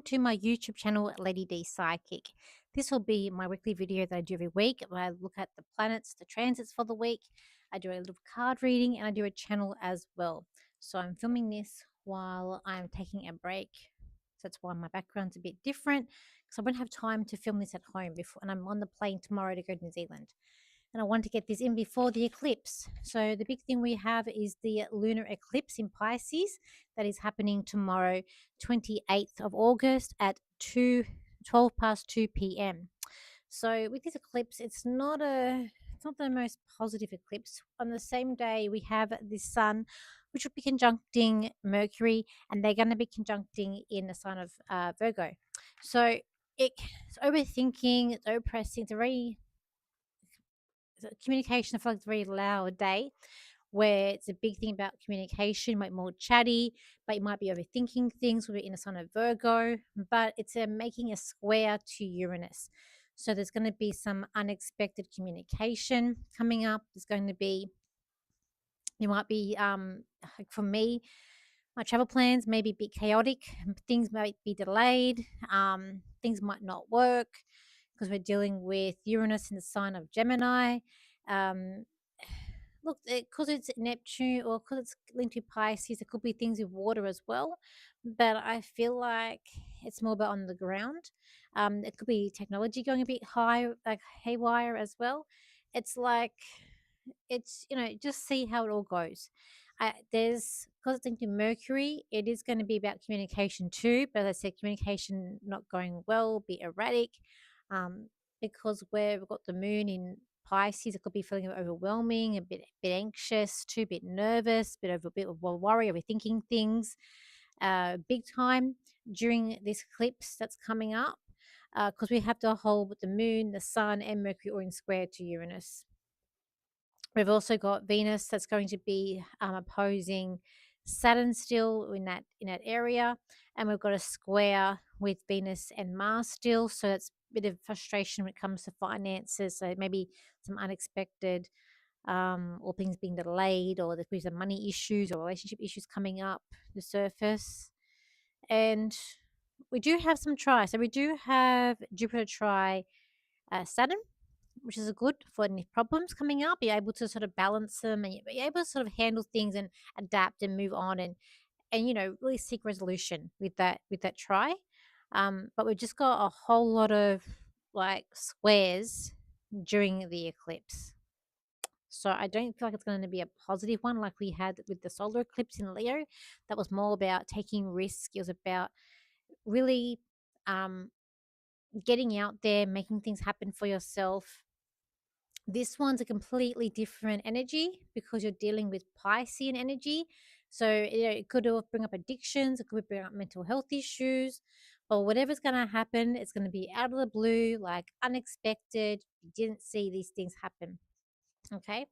to my YouTube channel, Lady D Psychic. This will be my weekly video that I do every week where I look at the planets, the transits for the week. I do a little card reading and I do a channel as well. So I'm filming this while I'm taking a break. So that's why my background's a bit different because I won't have time to film this at home before, and I'm on the plane tomorrow to go to New Zealand, and I want to get this in before the eclipse. So the big thing we have is the lunar eclipse in Pisces that is happening tomorrow, 28th of August at 12 past 2 p.m. So with this eclipse, it's not the most positive eclipse. On the same day, we have the sun, which will be conjuncting Mercury, and they're going to be conjuncting in the sign of Virgo. So it's overthinking, it's oppressing, it's a very communication. I feel like it's a very loud day where it's a big thing about communication, might be more chatty, but you might be overthinking things. We're in a sign of Virgo, but it's making a square to Uranus. So there's going to be some unexpected communication coming up. There's going to be, you might be, like for me, my travel plans may be a bit chaotic. Things might be delayed. Things might not work because we're dealing with Uranus in the sign of Gemini. Um, Look, because it's Neptune or because it's linked to Pisces, it could be things with water as well. But I feel like it's more about on the ground. It could be technology going a bit high, like haywire as well. It's like just see how it all goes. There's because it's linked to Mercury, it is going to be about communication too. But as I said, communication not going well, be erratic, um, because where we've got the moon in Pisces, it could be feeling overwhelming, a bit anxious, too, a bit nervous, a bit of worry, overthinking things, big time during this eclipse that's coming up, because we have the whole with the moon, the sun, and Mercury all in square to Uranus. We've also got Venus that's going to be opposing Saturn still in that area, and we've got a square with Venus and Mars still. So that's a bit of frustration when it comes to finances. So maybe some unexpected or things being delayed, or there's some money issues or relationship issues coming up the surface. And we do have some tries. So we do have Jupiter try Saturn, which is good for any problems coming up. You're able to sort of balance them, and you're able to sort of handle things and adapt and move on, and really seek resolution with that try. But we've just got a whole lot of like squares during the eclipse. So I don't feel like it's going to be a positive one like we had with the solar eclipse in Leo. That was more about taking risk. It was about really um, getting out there, making things happen for yourself. This one's a completely different energy because you're dealing with Piscean energy. So it could bring up addictions, it could bring up mental health issues, but whatever's going to happen, it's going to be out of the blue, like unexpected. You didn't see these things happen. Okay.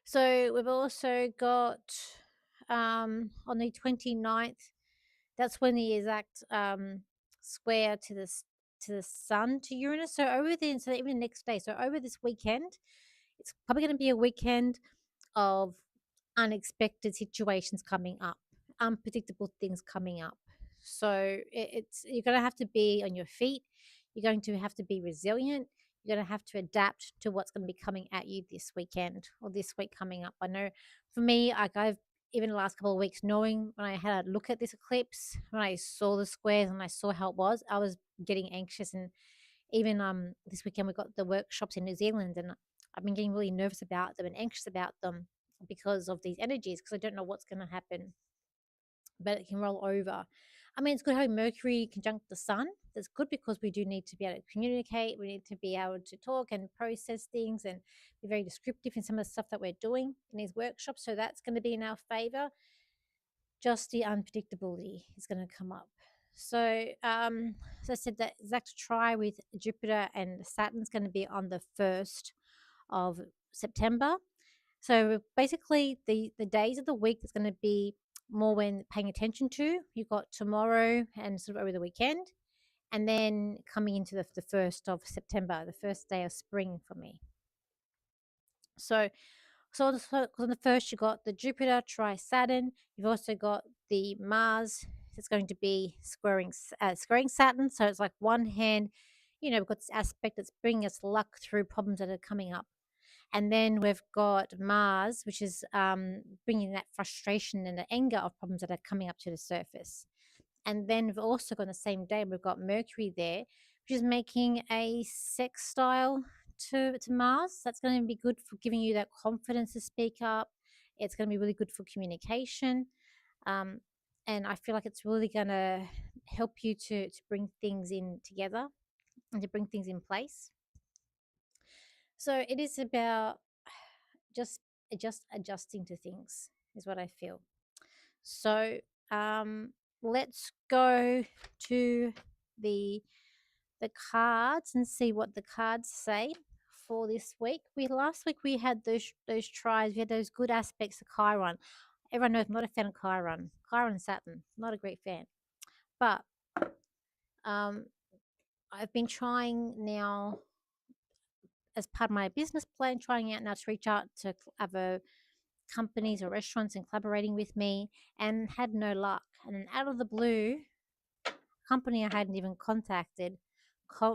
So we've also got on the 29th, that's when the exact square to the sun to Uranus. So so even the next day, so over this weekend, it's probably going to be a weekend of unexpected situations coming up, unpredictable things coming up. So it's you're going to have to be on your feet. You're going to have to be resilient. You're going to have to adapt to what's going to be coming at you this weekend or this week coming up. I know for me, I've even the last couple of weeks, knowing when I had a look at this eclipse, when I saw the squares and I saw how it was, I was getting anxious. And even this weekend we got the workshops in New Zealand, and I've been getting really nervous about them and anxious about them because of these energies, because I don't know what's going to happen, but it can roll over. I mean, it's good having Mercury conjunct the sun. That's good because we do need to be able to communicate. We need to be able to talk and process things and be very descriptive in some of the stuff that we're doing in these workshops. So that's going to be in our favor. Just the unpredictability is going to come up. So, as I said, that exact try with Jupiter and Saturn is going to be on the 1st of September. So basically, the days of the week that's going to be more when paying attention to. You've got tomorrow and sort of over the weekend, and then coming into the 1st of September, the first day of spring for me. So on the first, you got the Jupiter tri Saturn. You've also got the Mars it's going to be squaring Saturn. So it's like one hand, we've got this aspect that's bringing us luck through problems that are coming up. And then we've got Mars, which is bringing that frustration and the anger of problems that are coming up to the surface. And then we've also got on the same day, we've got Mercury there, which is making a sextile to Mars. That's going to be good for giving you that confidence to speak up. It's going to be really good for communication. Um, and I feel like it's really going to help you to bring things in together and to bring things in place. So it is about just adjusting to things is what I feel. So let's go to the the cards and see what the cards say for this week. We last week we had those tries, we had those good aspects of Chiron. Everyone knows I'm not a fan of Chiron. Chiron and Saturn, not a great fan. But um I've been trying now as part of my business plan, trying out now to reach out to other companies or restaurants and collaborating with me, and had no luck. And then out of the blue, company I hadn't even contacted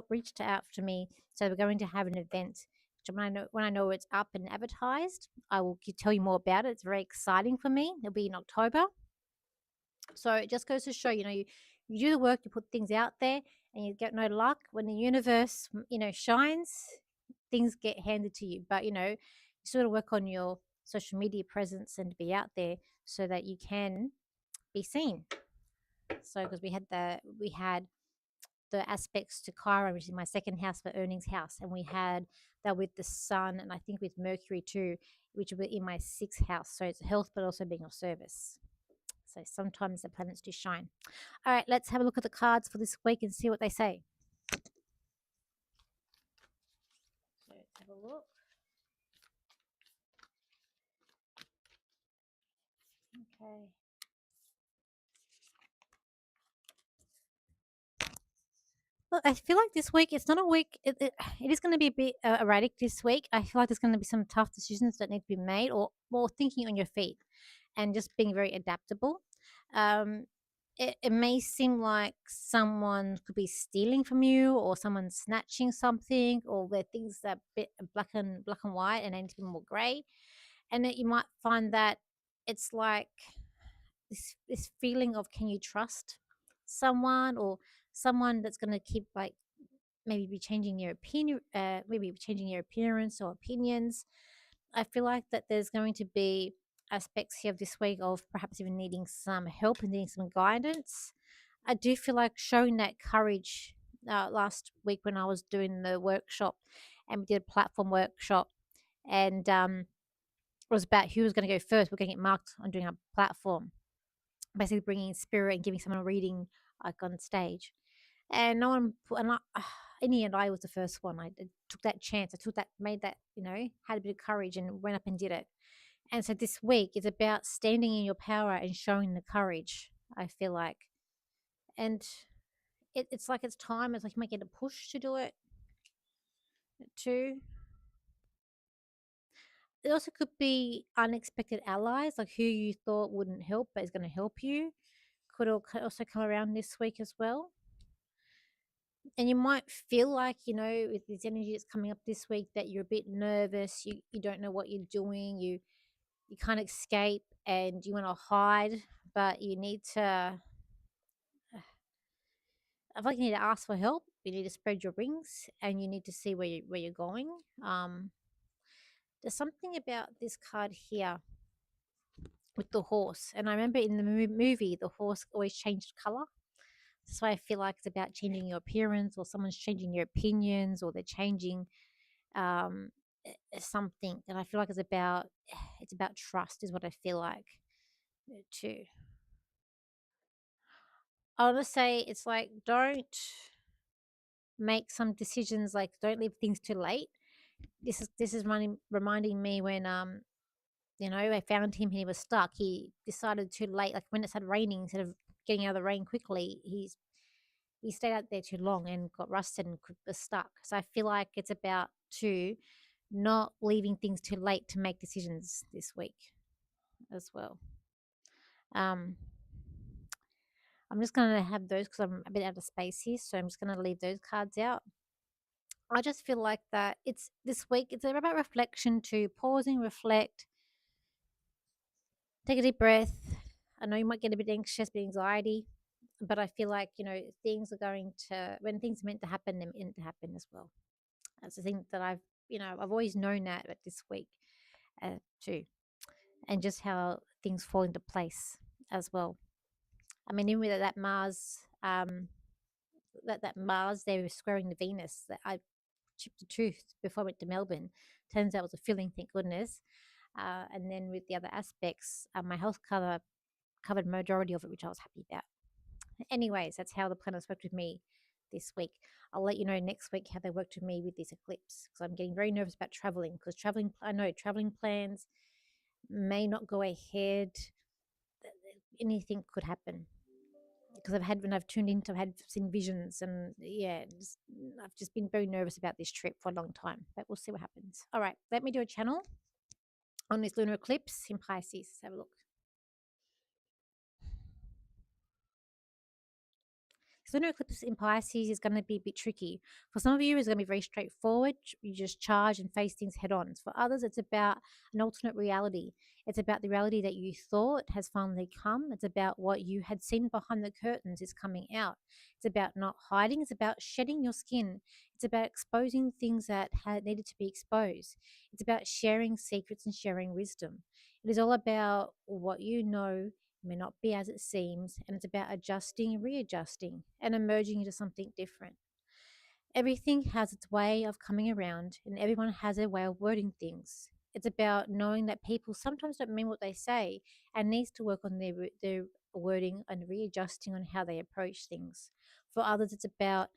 reached out to me. So we're going to have an event. Which when I know it's up and advertised, I will tell you more about it. It's very exciting for me. It'll be in October. So it just goes to show, you do the work, you put things out there, and you get no luck. When the universe, shines, things get handed to you. But you sort of work on your social media presence and be out there so that you can be seen. So because we had the aspects to Chiron, which is my second house for earnings house, and we had that with the Sun, and I think with Mercury too, which were in my sixth house. So it's health, but also being of service. So sometimes the planets do shine. All right, let's have a look at the cards for this week and see what they say. So let's have a look. Okay. Well, I feel like this week, it's not a week, it is going to be a bit erratic this week. I feel like there's going to be some tough decisions that need to be made, or more thinking on your feet and just being very adaptable. Um, it may seem like someone could be stealing from you, or someone snatching something, or where things that are a bit black and white and they need to be more grey. And that you might find that it's like this feeling of, can you trust someone, or someone that's going to keep like maybe be changing your opinion, maybe changing your appearance or opinions. I feel like that there's going to be aspects here of this week of perhaps even needing some help and needing some guidance. I do feel like showing that courage last week when I was doing the workshop, and we did a platform workshop, and it was about who was going to go first. We're going to get marked on doing a platform, basically bringing spirit and giving someone a reading like on stage. And no one, in the end, I was the first one. I took that chance. I took that, made that, had a bit of courage and went up and did it. And so this week is about standing in your power and showing the courage, I feel like. And it's like it's time. It's like you might get a push to do it too. It also could be unexpected allies, like who you thought wouldn't help but is going to help you. Could also come around this week as well. And you might feel like, with this energy that's coming up this week, that you're a bit nervous. You don't know what you're doing. You can't escape and you want to hide, but you need to. I feel like you need to ask for help. You need to spread your wings, and you need to see where you're going. There's something about this card here with the horse, and I remember in the movie, the horse always changed color. That's why I feel like it's about changing your appearance, or someone's changing your opinions, or they're changing um, something. And I feel like it's about trust, is what I feel like too. I want to say it's like, don't make some decisions, like don't leave things too late. This is reminding me when I found him and he was stuck. He decided too late, like when it started raining, instead of getting out of the rain quickly, he stayed out there too long and got rusted and was stuck. So I feel like it's about to not leaving things too late to make decisions this week as well. Um, I'm just going to have those because I'm a bit out of space here. So I'm just going to leave those cards out. I just feel like that it's this week, it's about reflection too, pausing, reflect, take a deep breath. I know you might get a bit anxious, bit anxiety, but I feel like, things are going to, when things are meant to happen, they're meant to happen as well. That's the thing that I've always known that, but this week too, and just how things fall into place as well. I mean, even with that Mars, that Mars, they were squaring the Venus. That I chipped a tooth before I went to Melbourne. Turns out it was a filling, thank goodness. And then with the other aspects, my health covered majority of it, which I was happy about. Anyways, that's how the planets worked with me this week. I'll let you know next week how they worked with me with this eclipse because I'm getting very nervous about traveling because I know traveling plans may not go ahead. Anything could happen because when I've tuned into, I've seen visions, and yeah, I've just been very nervous about this trip for a long time. But we'll see what happens. All right, let me do a channel on this lunar eclipse in Pisces. Let's have a look. Lunar eclipse in Pisces is going to be a bit tricky. For some of you, it's going to be very straightforward. You just charge and face things head on. For others, it's about an alternate reality. It's about the reality that you thought has finally come. It's about what you had seen behind the curtains is coming out. It's about not hiding. It's about shedding your skin. It's about exposing things that had needed to be exposed. It's about sharing secrets and sharing wisdom. It is all about what you know may not be as it seems, and it's about adjusting and readjusting and emerging into something different. Everything has its way of coming around, and everyone has their way of wording things. It's about knowing that people sometimes don't mean what they say and needs to work on their wording and readjusting on how they approach things. For others, it's about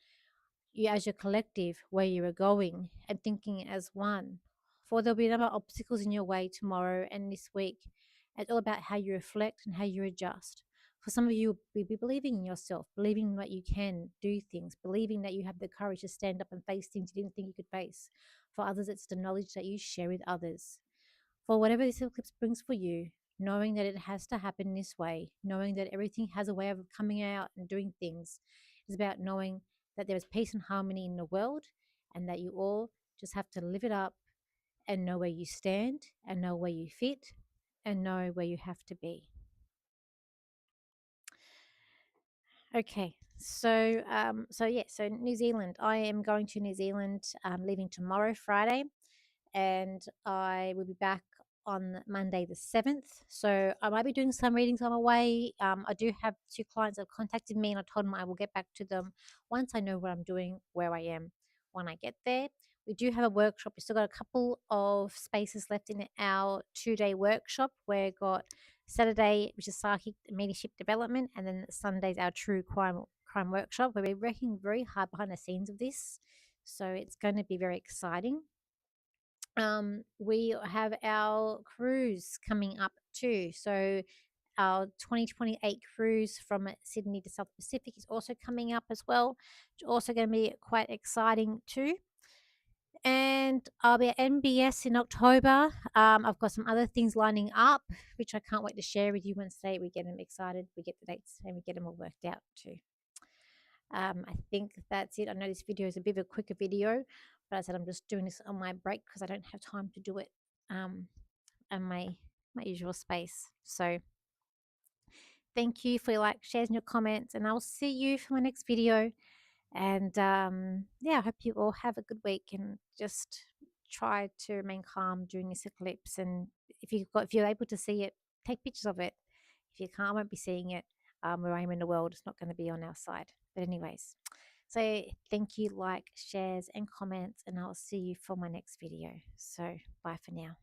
you as your collective, where you are going, and thinking as one. For there'll be a number of obstacles in your way tomorrow and this week. It's all about how you reflect and how you adjust. For some of you, will be believing in yourself, believing that you can do things, believing that you have the courage to stand up and face things you didn't think you could face. For others, it's the knowledge that you share with others. For whatever this eclipse brings for you, knowing that it has to happen this way, knowing that everything has a way of coming out and doing things, is about knowing that there is peace and harmony in the world and that you all just have to live it up and know where you stand and know where you fit and know where you have to be. Okay, so New Zealand. I am going to New Zealand, leaving tomorrow, Friday, and I will be back on Monday the 7th. So I might be doing some readings on my way. I do have two clients that have contacted me, and I told them I will get back to them once I know what I'm doing, where I am when I get there. We do have a workshop. We still got a couple of spaces left in our 2-day workshop. We've got Saturday, which is psychic mediumship development, and then Sunday's our true crime workshop, where we're working very hard behind the scenes of this. So it's going to be very exciting. We have our cruise coming up too. So our 2028 cruise from Sydney to South Pacific is also coming up as well. It's also going to be quite exciting too. And I'll be at NBS in October. I've got some other things lining up, which I can't wait to share with you once we get them excited. We get the dates and we get them all worked out too. I think that's it. I know this video is a bit of a quicker video, but I said I'm just doing this on my break because I don't have time to do it in my usual space. So thank you for your likes, shares, and your comments, and I'll see you for my next video. And yeah, I hope you all have a good week and just try to remain calm during this eclipse. And if you're able to see it, take pictures of it. If you can't, I won't be seeing it where I am in the world. It's not going to be on our side. But anyways, so thank you, like, shares, and comments, and I'll see you for my next video. So bye for now.